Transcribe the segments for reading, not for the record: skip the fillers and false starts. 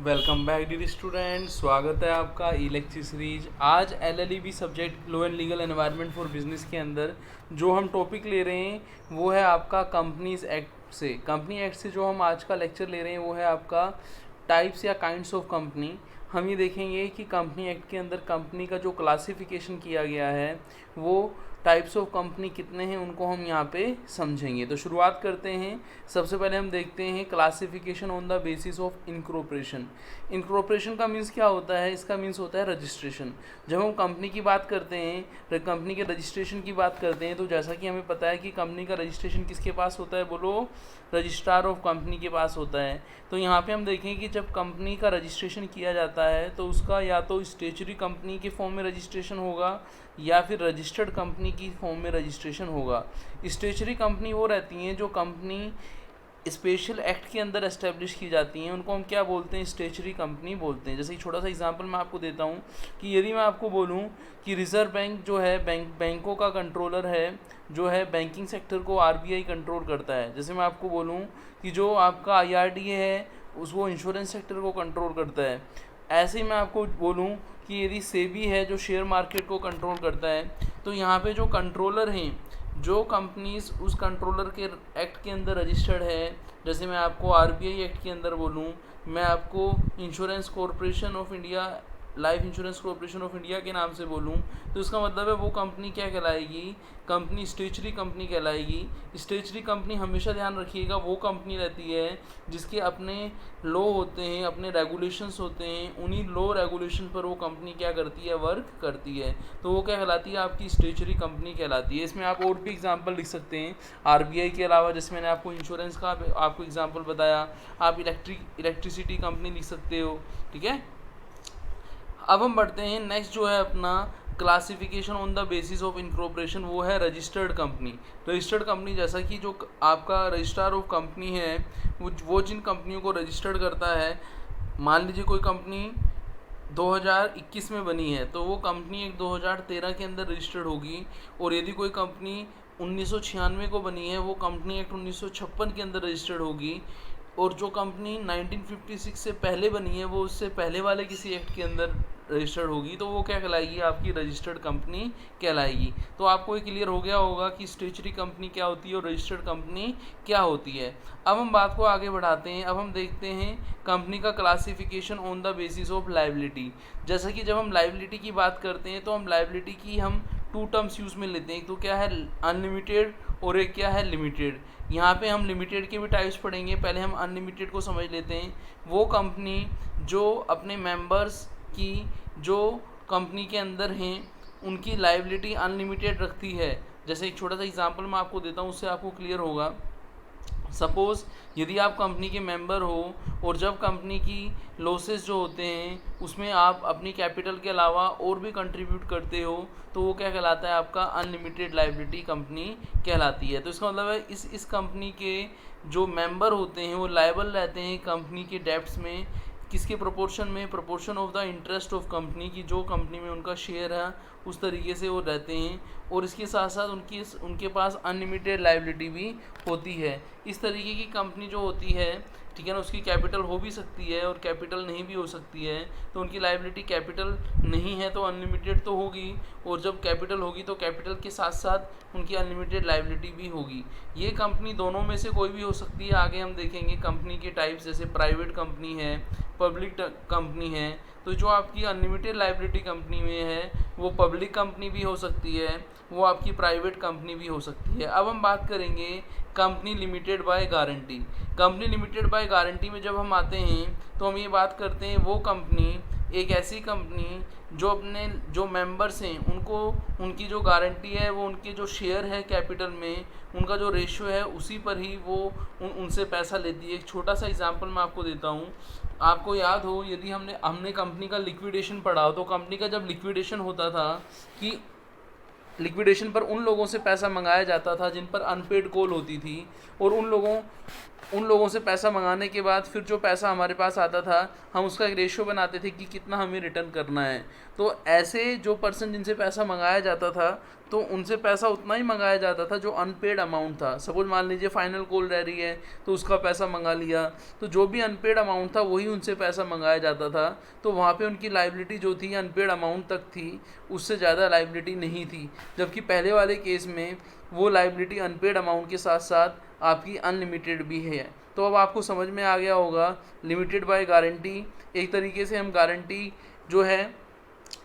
Welcome back dear student, स्वागत है आपका ई लेक्चर सीरीज। आज LLEB subject law and legal environment for business के अंदर जो हम टॉपिक ले रहे हैं वो है आपका कंपनीज एक्ट से। कंपनी एक्ट से जो हम आज का लेक्चर ले रहे हैं वो है आपका टाइप्स या काइंड्स ऑफ कंपनी। हम ये देखेंगे कि कंपनी एक्ट के अंदर कंपनी का जो क्लासिफिकेशन किया गया है वो टाइप्स ऑफ कंपनी कितने हैं उनको हम यहाँ पे समझेंगे। तो शुरुआत करते हैं। सबसे पहले हम देखते हैं classification on the basis of incorporation. Incorporation का मीन्स क्या होता है? इसका मीन्स होता है रजिस्ट्रेशन। जब हम कंपनी की बात करते हैं, कंपनी के रजिस्ट्रेशन की बात करते हैं, तो जैसा कि हमें पता है कि कंपनी का रजिस्ट्रेशन किसके पास होता है? बोलो, रजिस्ट्रार ऑफ कंपनी के पास होता है। तो यहाँ पे हम देखें कि जब कंपनी का रजिस्ट्रेशन किया जाता है तो उसका या तो स्टेचुरी कंपनी के फॉर्म में रजिस्ट्रेशन होगा या फिर रजिस्टर्ड कंपनी की फॉर्म में रजिस्ट्रेशन होगा। स्टेचुरी कंपनी वो रहती हैं जो कंपनी स्पेशल एक्ट के अंदर एस्टेब्लिश की जाती हैं, उनको हम क्या बोलते हैं? स्टेचुरी कंपनी बोलते हैं। जैसे एक छोटा सा एग्जांपल मैं आपको देता हूँ कि यदि मैं आपको बोलूँ कि रिज़र्व बैंक जो है बैंकों का कंट्रोलर है, जो है बैंकिंग सेक्टर को आरबीआई कंट्रोल करता है। जैसे मैं आपको बोलूँ कि जो आपका आईआरडीए है वो इंश्योरेंस सेक्टर को कंट्रोल करता है। ऐसे ही मैं आपको बोलूँ कि यदि सेबी है जो शेयर मार्केट को कंट्रोल करता है, तो यहाँ पे जो कंट्रोलर हैं, जो कंपनीज उस कंट्रोलर के एक्ट के अंदर रजिस्टर्ड है, जैसे मैं आपको आरबीआई एक्ट के अंदर बोलूँ, मैं आपको insurance corporation of India, life insurance corporation of India के नाम से बोलूँ, तो इसका मतलब है वो कंपनी क्या कहलाएगी? कंपनी स्टेचुरी कंपनी कहलाएगी। स्टेचुरी कंपनी हमेशा ध्यान रखिएगा वो कंपनी रहती है जिसके अपने लॉ होते हैं, अपने रेगुलेशंस होते हैं, उन्हीं लॉ रेगुलेशन पर वो कंपनी क्या करती है? वर्क करती है। तो वो क्या कहलाती है? आपकी स्टेचुरी कंपनी कहलाती है। इसमें आप और भी एग्जांपल लिख सकते हैं आरबीआई के अलावा, जैसे मैंने आपको इंश्योरेंस का आपको एग्जांपल बताया, आप इलेक्ट्रिसिटी कंपनी लिख सकते हो। ठीक है, अब हम बढ़ते हैं। नेक्स्ट जो है अपना classification on the basis of incorporation, वो है रजिस्टर्ड कंपनी। रजिस्टर्ड कंपनी जैसा कि जो आपका रजिस्ट्रार ऑफ कंपनी है वो जिन कंपनियों को रजिस्टर्ड करता है, मान लीजिए कोई कंपनी 2021 में बनी है तो वो कंपनी एक 2013 के अंदर रजिस्टर्ड होगी, और यदि कोई कंपनी 1996 को बनी है वो कंपनी एक्ट 1956 के अंदर रजिस्टर्ड होगी, और जो कंपनी 1956 से पहले बनी है वो उससे पहले वाले किसी एक्ट के अंदर रजिस्टर्ड होगी, तो वो क्या कहलाएगी? आपकी रजिस्टर्ड कंपनी कहलाएगी। तो आपको ये क्लियर हो गया होगा कि स्टेचुरी कंपनी क्या होती है और रजिस्टर्ड कंपनी क्या होती है। अब हम बात को आगे बढ़ाते हैं। अब हम देखते हैं कंपनी का classification on the basis of liability. जैसा कि जब हम लाइबिलिटी की बात करते हैं तो हम लाइबिलिटी की हम टू टर्म्स यूज़ में लेते हैं। तो क्या है? अनलिमिटेड, और एक क्या है? लिमिटेड। यहाँ पे हम लिमिटेड के भी टाइप्स पढ़ेंगे, पहले हम अनलिमिटेड को समझ लेते हैं। वो कंपनी जो अपने मेंबर्स की, जो कंपनी के अंदर हैं, उनकी लाइबिलिटी अनलिमिटेड रखती है। जैसे एक छोटा सा एग्जांपल मैं आपको देता हूँ, उससे आपको क्लियर होगा। सपोज़ यदि आप कंपनी के मेंबर हो और जब कंपनी की लॉसेस जो होते हैं उसमें आप अपनी कैपिटल के अलावा और भी कंट्रीब्यूट करते हो, तो वो क्या कहलाता है? आपका अनलिमिटेड लायबिलिटी कंपनी कहलाती है। तो इसका मतलब है इस कंपनी के जो मेंबर होते हैं वो लायबल रहते हैं कंपनी के डेब्ट्स में। किसके प्रोपोर्शन में? Proportion of the interest of company की, जो कंपनी में उनका शेयर है उस तरीके से वो रहते हैं, और इसके साथ साथ उनके पास अनलिमिटेड लायबिलिटी भी होती है। इस तरीके की कंपनी जो होती है, ठीक है ना, उसकी कैपिटल हो भी सकती है और कैपिटल नहीं भी हो सकती है। तो उनकी लायबिलिटी कैपिटल नहीं है तो अनलिमिटेड तो होगी, और जब कैपिटल होगी तो कैपिटल के साथ साथ उनकी अनलिमिटेड लायबिलिटी भी होगी। ये कंपनी दोनों में से कोई भी हो सकती है। आगे हम देखेंगे कंपनी के टाइप्स, जैसे प्राइवेट कंपनी है, पब्लिक कंपनी है। तो जो आपकी अनलिमिटेड लायबिलिटी कंपनी में है वो पब्लिक कंपनी भी हो सकती है, वो आपकी प्राइवेट कंपनी भी हो सकती है। अब हम बात करेंगे company limited by guarantee. Company limited by guarantee में जब हम आते हैं तो हम ये बात करते हैं वो कंपनी, एक ऐसी कंपनी जो अपने जो मेंबर्स हैं उनको, उनकी जो गारंटी है वो उनके जो शेयर है कैपिटल में, उनका जो रेशियो है उसी पर ही वो उनसे पैसा लेती है। एक छोटा सा एग्जांपल मैं आपको देता हूँ। आपको याद हो, यदि हमने कंपनी का लिक्विडेशन पढ़ा हो, तो कंपनी का जब लिक्विडेशन होता था कि लिक्विडेशन पर उन लोगों से पैसा मंगाया जाता था जिन पर अनपेड कॉल होती थी, और उन लोगों उन लोगों से पैसा मंगाने के बाद फिर जो पैसा हमारे पास आता था हम उसका एक रेशियो बनाते थे कि कितना हमें रिटर्न करना है। तो ऐसे जो पर्सन जिनसे पैसा मंगाया जाता था तो उनसे पैसा उतना ही मंगाया जाता था जो अनपेड अमाउंट था। सपोज मान लीजिए फाइनल कॉल रह रही है तो उसका पैसा मंगा लिया, तो जो भी अनपेड अमाउंट था वही उनसे पैसा मंगाया जाता था। तो वहाँ पे उनकी लाइबिलिटी जो थी अनपेड अमाउंट तक थी, उससे ज़्यादा लाइबिलिटी नहीं थी। जबकि पहले वाले केस में वो लाइबिलिटी अनपेड अमाउंट के साथ साथ आपकी अनलिमिटेड भी है। तो अब आपको समझ में आ गया होगा लिमिटेड बाय गारंटी एक तरीके से हम गारंटी जो है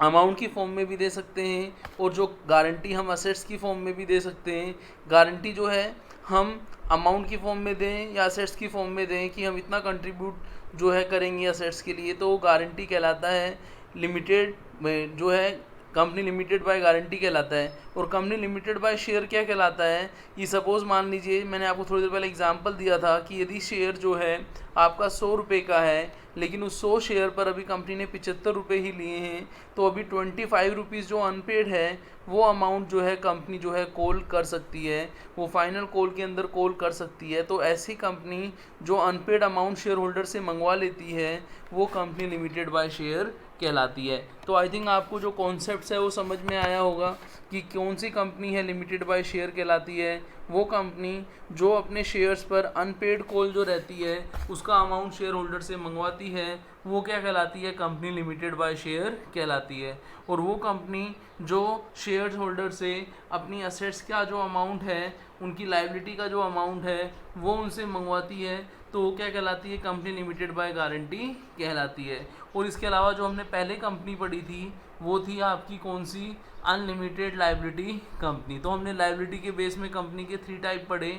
अमाउंट की फॉर्म में भी दे सकते हैं और जो गारंटी हम असेट्स की फॉर्म में भी दे सकते हैं। गारंटी जो है हम अमाउंट की फॉर्म में दें या असेट्स की फॉर्म में दें कि हम इतना कंट्रीब्यूट जो है करेंगे असेट्स के लिए, तो वो गारंटी कहलाता है। लिमिटेड में जो है कंपनी लिमिटेड बाय गारंटी कहलाता है। और कंपनी लिमिटेड बाय शेयर क्या कहलाता है कि सपोज़ मान लीजिए मैंने आपको थोड़ी देर पहले एग्जांपल दिया था कि यदि शेयर जो है आपका 100 रुपये का है लेकिन उस 100 शेयर पर अभी कंपनी ने 75 रुपये ही लिए हैं, तो अभी 25 रुपीज़ जो अनपेड है वो अमाउंट जो है कंपनी जो है कॉल कर सकती है, वो फाइनल कॉल के अंदर कॉल कर सकती है। तो ऐसी कंपनी जो अनपेड अमाउंट शेयर होल्डर से मंगवा लेती है वो कंपनी लिमिटेड बाय शेयर कहलाती है। तो आई थिंक आपको जो कॉन्सेप्ट्स है वो समझ में आया होगा कि कौन सी कंपनी है लिमिटेड बाय शेयर कहलाती है। वो कंपनी जो अपने शेयर्स पर अनपेड कॉल जो रहती है उसका अमाउंट शेयर होल्डर से मंगवाती है वो क्या कहलाती है, कंपनी लिमिटेड बाय शेयर कहलाती है। और वो कंपनी जो शेयर होल्डर से अपनी असेट्स का जो अमाउंट है, उनकी लायबिलिटी का जो अमाउंट है वो उनसे मंगवाती है, तो वो क्या कहलाती है, कंपनी लिमिटेड बाय गारंटी कहलाती है। और इसके अलावा जो हमने पहले कंपनी पढ़ी थी वो थी आपकी कौन सी, अनलिमिटेड लायबिलिटी कंपनी। तो हमने लायबिलिटी के बेस में कंपनी के 3 टाइप पढ़े।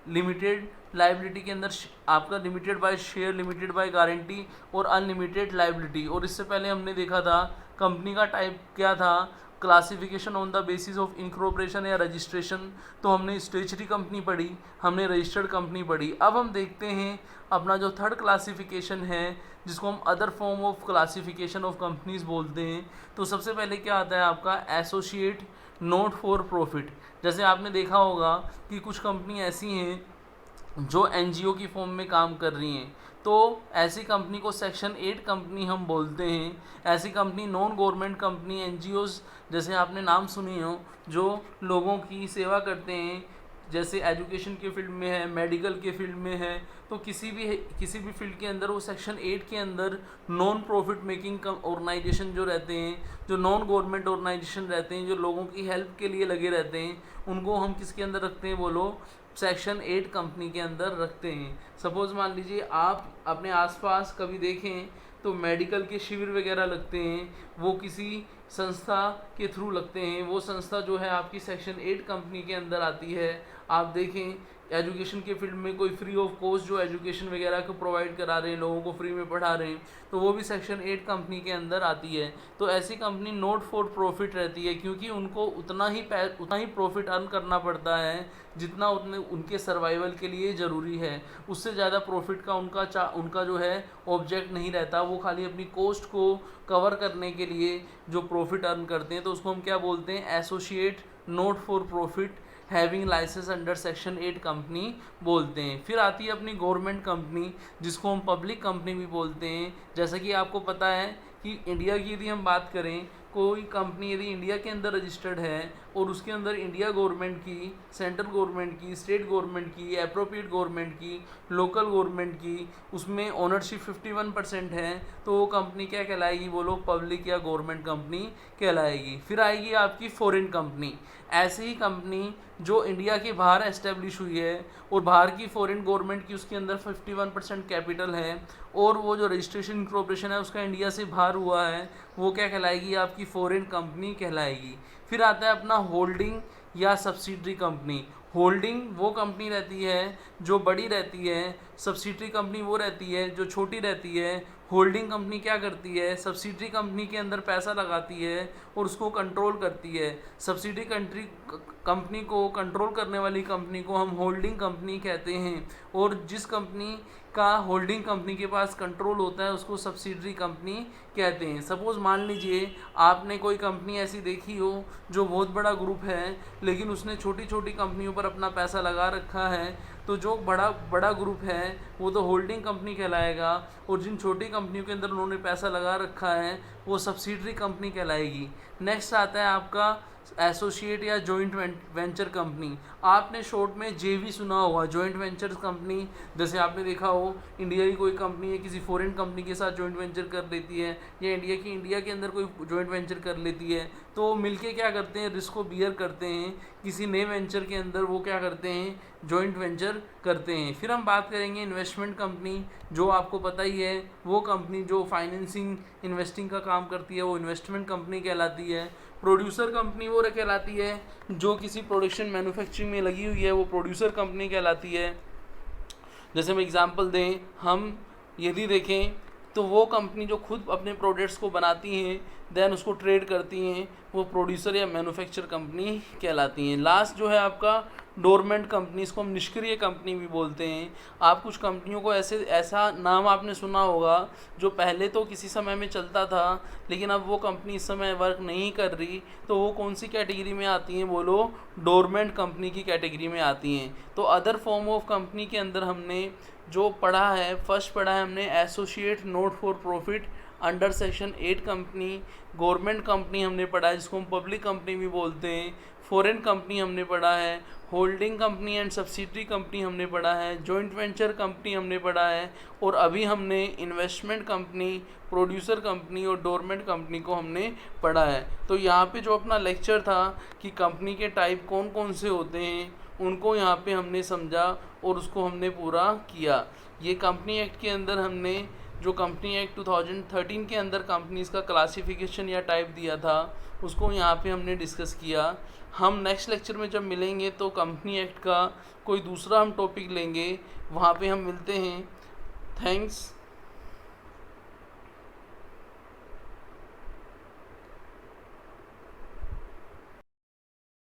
लिमिटेड लायबिलिटी के अंदर आपका limited by share, limited by guarantee और अनलिमिटेड लायबिलिटी। और इससे पहले हमने देखा था कंपनी का टाइप क्या था, classification on the basis of incorporation या रजिस्ट्रेशन। तो हमने स्टेचुटरी कंपनी पढ़ी, हमने रजिस्टर्ड कंपनी पढ़ी। अब हम देखते हैं अपना जो थर्ड क्लासिफिकेशन है जिसको हम other form of classification of companies बोलते हैं। तो सबसे पहले क्या आता है आपका एसोसिएट नॉट फॉर प्रॉफिट। जैसे आपने देखा होगा कि कुछ कंपनी ऐसी हैं जो एनजीओ की फॉर्म में काम कर रही हैं, तो ऐसी कंपनी को सेक्शन 8 कंपनी हम बोलते हैं। ऐसी company non government company NGOs, जैसे आपने नाम सुनी हो, जो लोगों की सेवा करते हैं, जैसे एजुकेशन के फील्ड में है, मेडिकल के फील्ड में है, तो किसी भी फील्ड के अंदर वो सेक्शन 8 के अंदर नॉन प्रॉफिट मेकिंग ऑर्गेनाइजेशन जो रहते हैं, जो नॉन गवर्नमेंट ऑर्गेनाइजेशन रहते हैं, जो लोगों की हेल्प के लिए लगे रहते हैं, उनको हम किसके अंदर रखते हैं, बोलो सेक्शन 8 कंपनी के अंदर रखते हैं। सपोज़ मान लीजिए आप अपने आसपास कभी देखें तो मेडिकल के शिविर वगैरह लगते हैं, वो किसी संस्था के थ्रू लगते हैं। वो संस्था जो है आपकी सेक्शन 8 कंपनी के अंदर आती है। आप देखें एजुकेशन के फील्ड में कोई फ्री ऑफ कॉस्ट जो एजुकेशन वगैरह को प्रोवाइड करा रहे हैं, लोगों को फ्री में पढ़ा रहे हैं, तो वो भी सेक्शन 8 कंपनी के अंदर आती है। तो ऐसी कंपनी नॉट फॉर प्रॉफिट रहती है, क्योंकि उनको उतना ही प्रॉफिट अर्न करना पड़ता है जितना उनके सर्वाइवल के लिए ज़रूरी है। उससे ज़्यादा प्रॉफिट का उनका जो है ऑब्जेक्ट नहीं रहता। वो खाली अपनी कॉस्ट को कवर करने के लिए जो प्रॉफिट अर्न करते हैं, तो उसको हम क्या बोलते हैं, associate not for profit having licence under section 8 company बोलते हैं। फिर आती है अपनी गवर्नमेंट कंपनी जिसको हम पब्लिक कंपनी भी बोलते हैं। जैसा कि आपको पता है कि इंडिया की यदि हम बात करें, कोई कंपनी यदि इंडिया के अंदर रजिस्टर्ड है और उसके अंदर इंडिया गवर्नमेंट की, सेंट्रल गवर्नमेंट की, स्टेट गवर्नमेंट की, अप्रोप्रिएट गवर्नमेंट की, लोकल गवर्नमेंट की, उसमें ओनरशिप 51% है, तो वो कंपनी क्या कहलाएगी, बोलो पब्लिक या गवर्नमेंट कंपनी कहलाएगी। फिर आएगी आपकी फॉरेन कंपनी। ऐसी ही कंपनी जो इंडिया के बाहर एस्टेब्लिश हुई है और बाहर की फॉरेन गवर्नमेंट की उसके अंदर 51% कैपिटल है और वो जो रजिस्ट्रेशन इनकॉर्पोरेशन है उसका इंडिया से बाहर हुआ है, वो क्या कहलाएगी, आपकी फॉरेन कंपनी कहलाएगी। फिर आता है अपना होल्डिंग या सब्सिडरी कंपनी। होल्डिंग वो कंपनी रहती है जो बड़ी रहती है, सब्सिडरी कंपनी वो रहती है जो छोटी रहती है। होल्डिंग कंपनी क्या करती है, सब्सिडरी कंपनी के अंदर पैसा लगाती है और उसको कंट्रोल करती है। सब्सिडरी कंपनी को कंट्रोल करने वाली कंपनी को हम होल्डिंग कंपनी कहते हैं, और जिस कंपनी का होल्डिंग कंपनी के पास कंट्रोल होता है उसको सब्सिडरी कंपनी कहते हैं। सपोज़ मान लीजिए आपने कोई कंपनी ऐसी देखी हो जो बहुत बड़ा ग्रुप है लेकिन उसने छोटी छोटी कंपनियों पर अपना पैसा लगा रखा है, तो जो बड़ा बड़ा ग्रुप है वो तो होल्डिंग कंपनी कहलाएगा, और जिन छोटी कंपनियों के अंदर उन्होंने पैसा लगा रखा है वो सब्सिडरी कंपनी कहलाएगी। नेक्स्ट आता है आपका एसोसिएट या जॉइंट वेंचर कंपनी। आपने शॉर्ट में जेवी सुना होगा, जॉइंट वेंचर कंपनी। जैसे आपने देखा हो इंडिया की कोई कंपनी है किसी फॉरेन कंपनी के साथ जॉइंट वेंचर कर लेती है, या इंडिया के अंदर कोई जॉइंट वेंचर कर लेती है, तो वो मिलके क्या करते हैं, रिस्क को बियर करते हैं। किसी नए वेंचर के अंदर वो क्या करते हैं, जॉइंट वेंचर करते हैं। फिर हम बात करेंगे इन्वेस्टमेंट कंपनी। जो आपको पता ही है वो कंपनी जो फाइनेंसिंग इन्वेस्टिंग का काम करती है वो इन्वेस्टमेंट कंपनी कहलाती है। प्रोड्यूसर कंपनी वो कहलाती है जो किसी प्रोडक्शन मैन्युफैक्चरिंग में लगी हुई है, वो प्रोड्यूसर कंपनी कहलाती है। जैसे हम एग्जांपल दें, हम यदि देखें तो वो कंपनी जो खुद अपने प्रोडक्ट्स को बनाती हैं देन उसको ट्रेड करती हैं, वो प्रोड्यूसर या मैन्युफैक्चर कंपनी कहलाती हैं। लास्ट जो है आपका डोरमेंट कंपनी, इसको हम निष्क्रिय कंपनी भी बोलते हैं। आप कुछ कंपनियों को ऐसा नाम आपने सुना होगा जो पहले तो किसी समय में चलता था लेकिन अब वो कंपनी इस समय वर्क नहीं कर रही, तो वो कौन सी कैटेगरी में आती हैं, बोलो डोरमेंट कंपनी की कैटेगरी में आती हैं। तो अदर फॉर्म ऑफ कंपनी के अंदर हमने जो पढ़ा है, फर्स्ट पढ़ा है हमने associate not for profit under section 8 company. Government company हमने पढ़ा है जिसको हम पब्लिक कंपनी भी बोलते हैं। फॉरेन कंपनी हमने पढ़ा है। Holding company and subsidiary company हमने पढ़ा है। जॉइंट वेंचर कंपनी हमने पढ़ा है। और अभी हमने इन्वेस्टमेंट कंपनी, प्रोड्यूसर कंपनी और डोरमेंट कंपनी को हमने पढ़ा है। तो यहाँ पे जो अपना लेक्चर था कि कंपनी के टाइप कौन कौन से होते हैं उनको यहाँ पे हमने समझा और उसको हमने पूरा किया। ये कंपनी एक्ट के अंदर हमने जो कंपनी एक्ट 2013 के अंदर कंपनीज़ का क्लासिफिकेशन या टाइप दिया था उसको यहाँ पे हमने डिस्कस किया। हम नेक्स्ट लेक्चर में जब मिलेंगे तो कंपनी एक्ट का कोई दूसरा हम टॉपिक लेंगे, वहाँ पे हम मिलते हैं। थैंक्स।